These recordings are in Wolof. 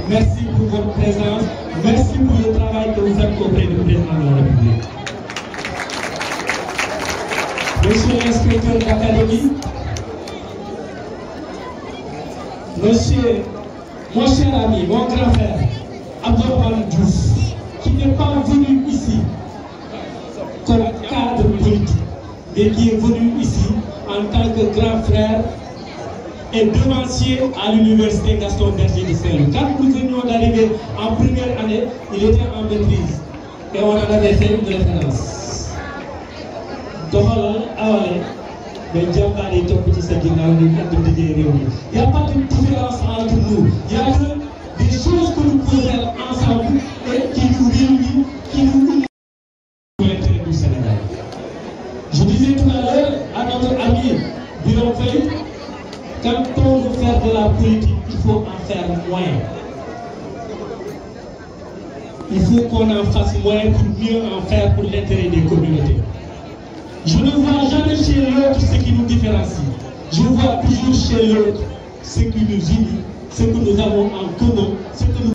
merci pour votre présence, merci pour le travail que vous faites auprès du président de la République. Monsieur l'inspecteur d'académie, monsieur, mon cher ami, mon grand frère, Abdourahmane Diouf, qui n'est pas venu ici comme cadre politique, mais qui est venu ici en tant que grand frère et devancier à l'université Gaston Berger de Saint-Louis. Quand nous venions d'arriver en première année, il était en maîtrise et on en avait fait une référence. Doxalal awale mais jàmbaar yi topp ci sa ginnaaw ñu ànd liggéey réew mi. Il n'y a pas de différence entre nous. Il y a des choses que nous pouvons faire ensemble et qui nous réunissent, qui nous unissent pour l'intérêt du Sénégal. Je disais tout à l'heure à notre ami Birame Faye, quand on veut faire de la politique, il faut en faire moins. Il faut qu'on en fasse moins pour mieux en faire pour l'intérêt des communautés. Je ne vois jamais chez l'autre ce qui nous différencie. Je vois toujours chez l'autre ce qui nous unit, ce que nous avons en commun, ce que nous...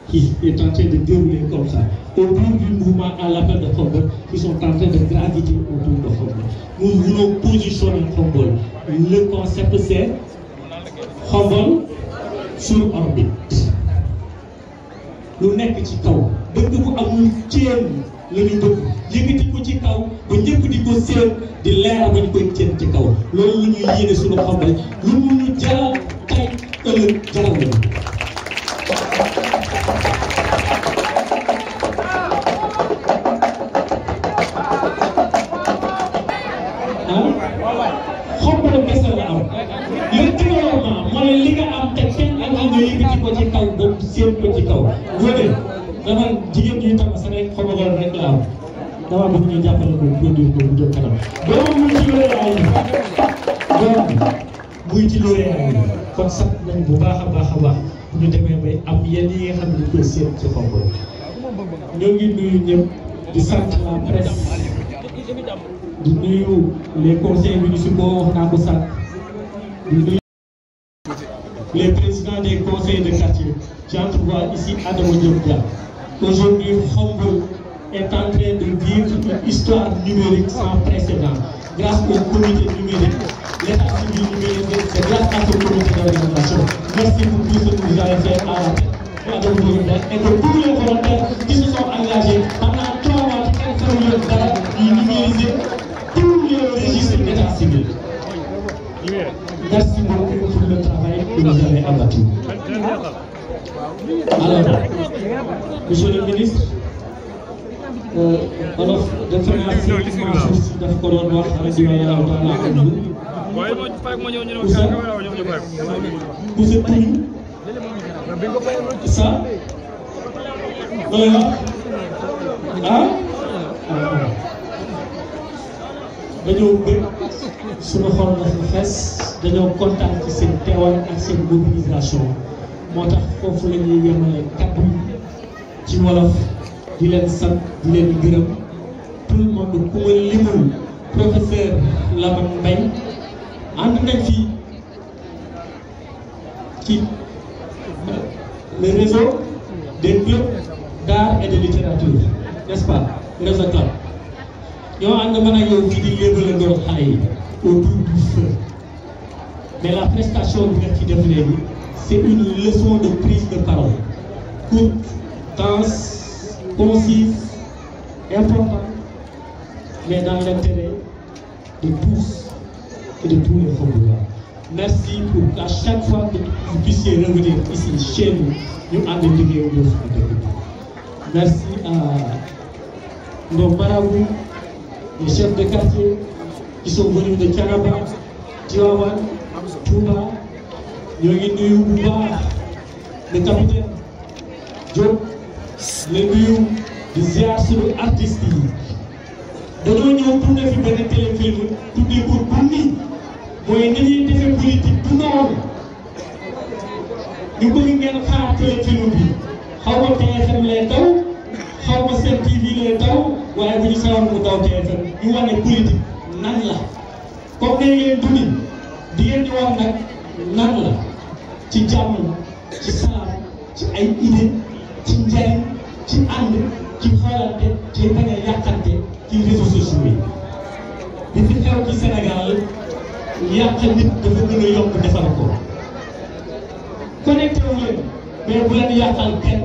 qui est en train de dérouler comme ça, autour du mouvement à l'appel de Khombole, qui sont en train de graviter autour de Khombole. Nous voulons positionner Khombole. Le concept c'est Khombole sur orbite. Lu nekk ci kaw dëkk bu amul ceen la ñu bëgg yëkkati ko ci kaw ba ñëpp di ko seen di leer ba ñu koy ceen ci kaw loolu lu ñuy yéene suñu Khombole lu mu ñu jaral tey ëllëg jaral nañu. Khombole kese la am le triomphe mooy li nga am te kenn ak nga yëkkati ko ci kaw ba seen ko ci kaw wóone dama jigéen ñuy tam sa rek Khombole rek la am dama bëgg ñu jàppale ko produire ko bu jëm kanam doom muy ci looy ay doom muy ci looy ay kon sax nañ bu baax a baax ñu demee bay am yenn yi nga xam ne dañ koy seet ci Khombole ñoo ngi nuyu ñëpp di sant la presse di nuyu les conseils municipaux wax naa ko sant di nuyu les présidents des conseils de quartier. J'entrevois ici Adama Diop Dia. Aujourd'hui, Khombole est en train de vivre une histoire numérique sans précédent. Grâce au comité numérique, l'état civil numérique, c'est grâce à ce comité d'organisation. Merci pour tout ce que vous avez fait à la tête Adama Diop Dia et que tous les volontaires qui se sont engagés pendant 3 mois de numériser tous les registres d'état civil. Merci beaucoup pour le travail que vous avez abattu. Alors, monsieur le ministre, alors, de financer daf ko doon wax radiyallahu ta'ala anhu. Vous êtes ça? Ah? dañoo bëgg suñu xol dafa fees dañoo kontaan ci seen teewaay ak seen mobilisation moo tax foofu la ñuy yemale kàddu ci wolof di leen sant di leen gërëm tout le monde ku ma limul professeur Lamane Mbaye ànd nañ fi ci le réseau des clubs d'art et de littérature, n'est-ce pas? Réseau club. Nous avons autour du feu. Mais la prestation de c'est une leçon de prise de parole. Courte, dense, concise, importante, mais dans l'intérêt de tous et de tous les Khombolois. Merci pour qu'à chaque fois que vous puissiez revenir ici chez nous, nous allons dédier au dossier. Merci à nos marabouts, les chefs de quartier qui sont venus de Thiénaba, Tivaouane, Touba, nous avons le capitaine Diop, les nuyu di ziar sur artistes yi. Dañoo ñëw tourné fi benn téléfilm tuddee ko Boumy mooy ni ñuy defee politique du noonu ñu bëgg ngeen xaar téléfilm bi xaw ma TFM lay daw xaw ma Sen TV lay daw waaye bu ñu sawar mu daw TFM ñu wane politique nan la comme dañ leen duni di ngeen di wax nag nan la ci jàmm ci salaam ci ay idée ci njariñ ci ànd ci xoolante ci bañ a yàqante ci réseaux sociaux yi. li fi xew ci Sénégal yàq nit dafa gën a yomb defar ko connecté wu leen mais bu leen yàqal kenn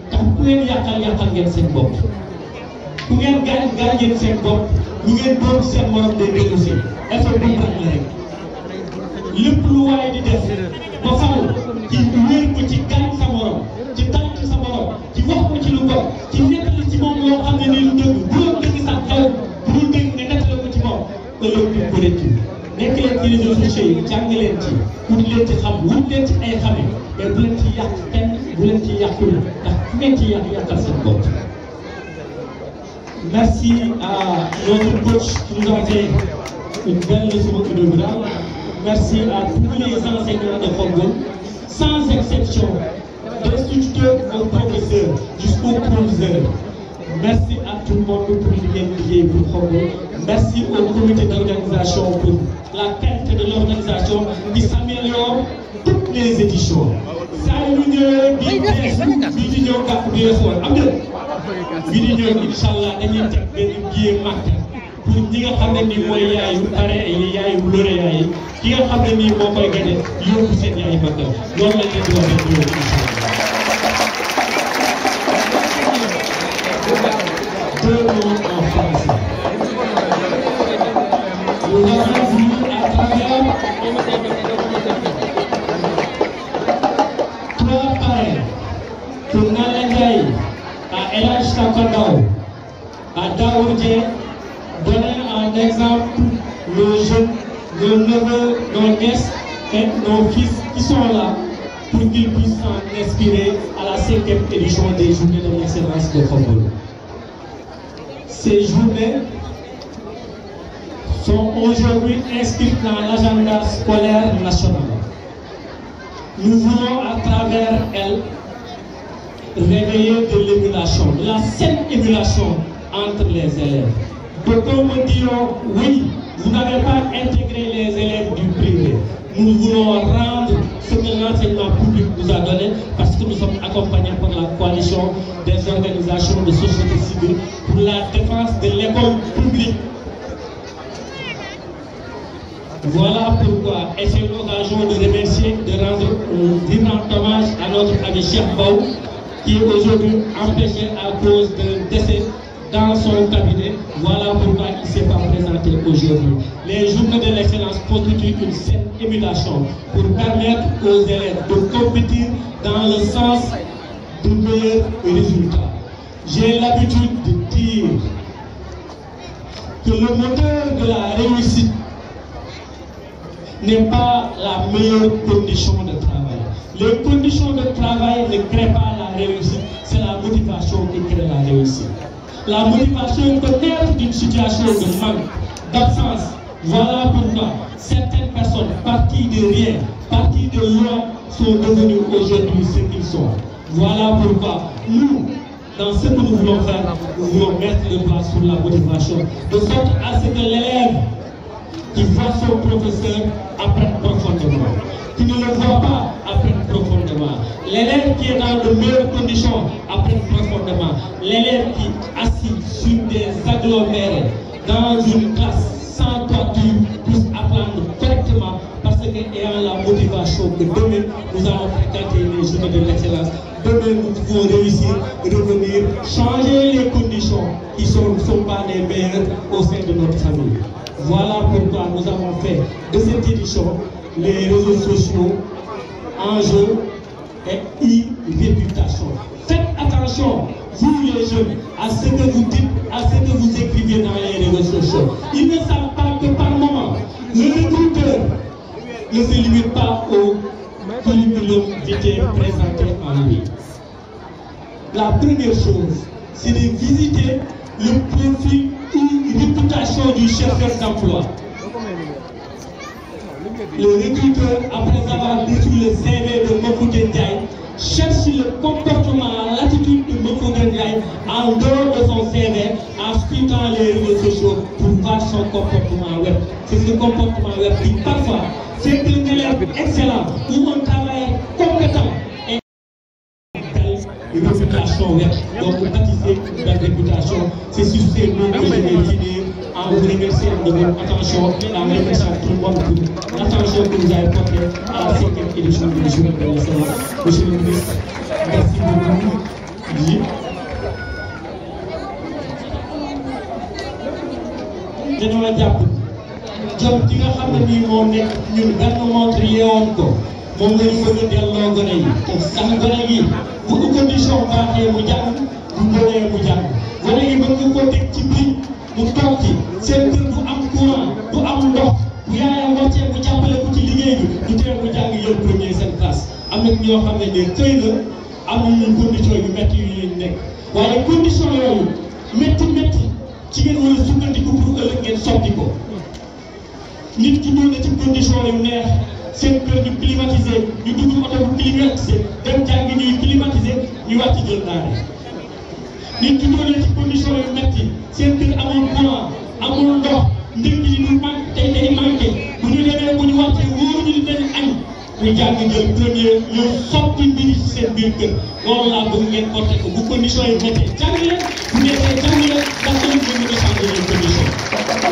ndax ku leen yàqal ngeen seen bopp ku ngeen gaañ ngeen seen bopp ñu ngeen doon seen morom day dellusi effet bu baax la rek lépp lu waaye di def ba faw ci wéer ko ci gaañ sa morom ci tànk sa morom ci wax ko ci lu bon ci nettali ci moom loo xam ne nii lu dëgg bu doon dëgg sax xew bu dul dëgg nga nettali ko ci moom ëllëg bi ko rëccu nekk leen ci réseaux sociaux yi jàng leen ci wut leen ci xam wut leen ci ay xame mais bu leen ci yàq kenn bu leen ci yàqul ndax ku ngeen ci yàqal seen bopp. Merci à notre coach qui nous a fait une belle leçon inaugurale. Merci à tous les enseignants de Khombole, sans exception, d'instituteurs aux professeurs jusqu'aux professeurs. Merci à tout le monde pour l'idée pour Khombole. Merci au comité d'organisation pour la qualité de l'organisation qui s'améliore toutes les éditions. Inch'Allah dañuy teg benn billet marqué pour ñi nga xam ne nii mooy yaayu pare yi yaayu lauréat yi ki nga xam ne nii moo koy gagné yóbbu seen yaayu mag loolu lañ leen di wax rek inch'Allah. Deux mots en français. Nous avons vu à travers trois parrains pour Nalla Ndiaye à El Hadj Takandao, à Daoudé, donner en exemple nos jeunes, nos neveux, nos nièces et nos fils qui sont là pour qu'ils puissent s'en inspirer à la 5e édition des Journées de l'excellence de Khombole. Ces journées sont aujourd'hui inscrites dans l'agenda scolaire national. Nous voulons à travers elles réveiller de l'émulation, de la saine émulation entre les élèves. Beaucoup me diront, oui, vous n'avez pas intégré les élèves du privé. Nous voulons rendre ce que l'enseignement public nous a donné parce que nous sommes accompagnés par la coalition des organisations de société civile pour la défense de l'école publique. Voilà pourquoi, et c'est l'occasion de remercier, de rendre un vibrant hommage à notre ami Cheikh Baou, qui est aujourd'hui empêché à cause d'un décès dans son cabinet. Voilà pourquoi il ne s'est pas présenté aujourd'hui. Les journées de l'excellence constituent une saine émulation pour permettre aux élèves de compétir dans le sens de meilleurs résultats. J'ai l'habitude de dire que le moteur de la réussite n'est pas la meilleure condition de travail. Les conditions de travail ne créent pas la réussite, c'est la motivation qui crée la réussite. La motivation peut naître d'une situation de manque, d'absence. Voilà pourquoi certaines personnes parties de rien, parties de loin, sont devenues aujourd'hui ce qu'ils sont. Voilà pourquoi nous, dans ce que nous voulons faire, nous voulons mettre le doigt sur la motivation, de sorte à ce que l'élève qui voit son professeur apprenne profondément, qui ne le voit pas apprenne profondément. L'élève qui est dans de meilleures conditions apprenne profondément. L'élève qui est assis sur des agglomérés dans une classe sans toiture puisse apprendre correctement parce qu'ayant la motivation que demain nous allons fréquenter les journées de l'excellence, demain nous pouvons réussir, revenir, changer les conditions qui ne sont pas les meilleures au sein de notre famille. Voilà pourquoi nous avons fait de cette édition les réseaux sociaux, enjeux et e-réputation. Faites attention, vous les jeunes, à ce que vous dites, à ce que vous écrivez dans les réseaux sociaux. Ils ne savent pas que par moment, le recruteur ne se limite pas au curriculum vitae présenté en lui. La première chose, c'est de visiter le profil ou réputation du chercheur d'emploi. Le recruteur, après avoir reçu le CV de Mokouté Ndiaye, cherche le comportement, l'attitude de Mokouté Ndiaye en dehors de son CV, en scrutant les réseaux sociaux pour voir son comportement web. C'est ce comportement web qui parfois fait qu'un élève excellent ou un travailleur compétent et réputation web. Donc bâtissez une belle réputation. C'est sur ces mots que je vais finir en vous remerciant de votre attention et en remerciant tout le monde pour l'attention que vous avez portée à la 5e édition du Journée de l'excellence. Monsieur le ministre, merci beaucoup. dañoo jàpp jom ji nga xam ne bii moo nekk ñun benn montre yeewoon ko moom la ñu bëgg a delloo gone yi te sax gone yi bu ko condition baaxee mu jàng bu bonee mu jàng gone yi bëgg ko teg ci biir mu toog ci seen kër du am courant du am ndox bu yaayam wàccee mu jàppale ko ci liggéey bi du tee mu jàng yëpp premier seen classe am na ñoo xam ne ne xëy na amuñu condition yu métti yu leen nekk waaye condition yooyu métti ci ngeen war a sukkandiku pour ëllëg ngeen sotti ko nit ki doon na ci condition yu neex seen kër ñu climatisé ñu dugg oto bu climatisé dem jàngi ñuy climatisé ñu wàcc jël daara nit ki doon na ci condition yu metti seen kër amul courant amul ndox ndëkk yi du manqué tey day manqué bu ñu demee bu ñu wàccee wóor ñu dañ añ ñu jàng jël premier ñëw sotti mbiri ci seen biir kër loolu laa bëgg ngeen porté ko bu condition yi méttee jàng leen bu nekkee jàng leen ndax ëllëg ngeen mën a changer les conditions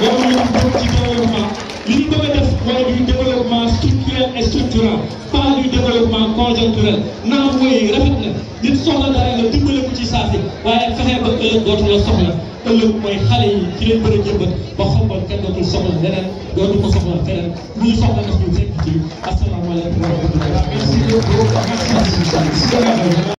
loolu la ñu bëgg ci développement li ñu bëgg a def mooy du développement structurel et structurant pas du développement conjoncturel naam mooy rafet na nit soxla dara nga dimbale ko ci saasi waaye fexe ba ëllëg dootu la soxla ëllëg mooy xale yi ci leen bëri jëmbat ba xombal kenn dootul soxla leneen dootu ko soxla feneen lu ñu soxla def ñu fekk ci asalaamaaleykum wa rahmatulah. Merci beaucoup.